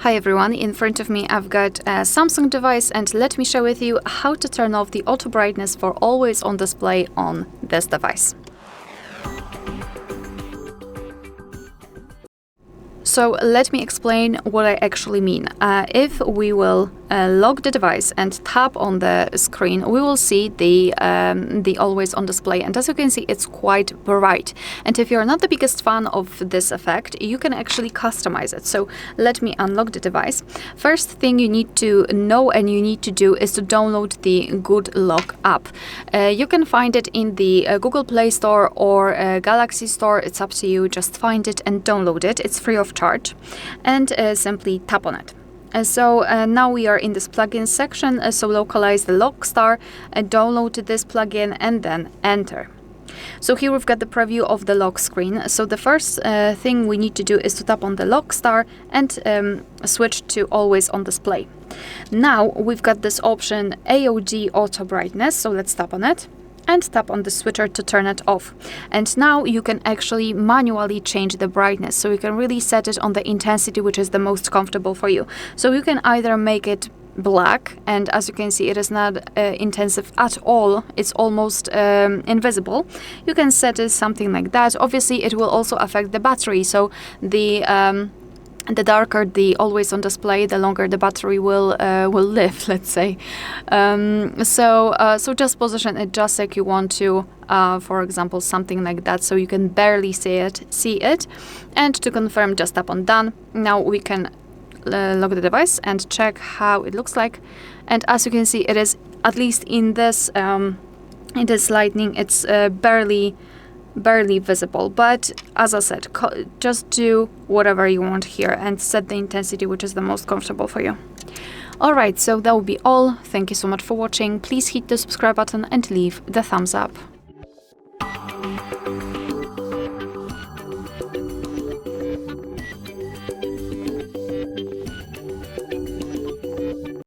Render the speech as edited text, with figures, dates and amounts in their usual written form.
Hi everyone, in front of me I've got a Samsung device, and let me share with you how to turn off the auto brightness for always on display on this device. So let me explain what I actually mean. If we will lock the device and tap on the screen, we will see the always on display, and as you can see, it's quite bright. And if you're not the biggest fan of this effect, you can actually customize it. So let me unlock the device. First thing you need to know and you need to do is to download the Good Lock app. You can find it in the Google Play Store or Galaxy Store. It's up to you. Just find it and download it. It's free of charge, and simply tap on it. So now we are in this plugin section, so localize the LockStar, download this plugin and then enter. So here we've got the preview of the lock screen. So the first thing we need to do is to tap on the LockStar and switch to always on display. Now we've got this option AOD auto brightness, so let's tap on it and tap on the switcher to turn it off. And now you can actually manually change the brightness, so you can really set it on the intensity which is the most comfortable for you. So you can either make it black, and as you can see, it is not intensive at all, it's almost invisible. You can set it something like that. Obviously it will also affect the battery, so the darker the always on display, the longer the battery will live, let's say. So just position it just like you want to, for example, something like that, so you can barely see it. And to confirm, just tap on done. Now we can lock the device and check how it looks like. And as you can see, it is, at least in this lightning, it's barely visible. But as I said, just do whatever you want here and set the intensity which is the most comfortable for you. Alright, so that will be all. Thank you so much for watching. Please hit the subscribe button and leave the thumbs up.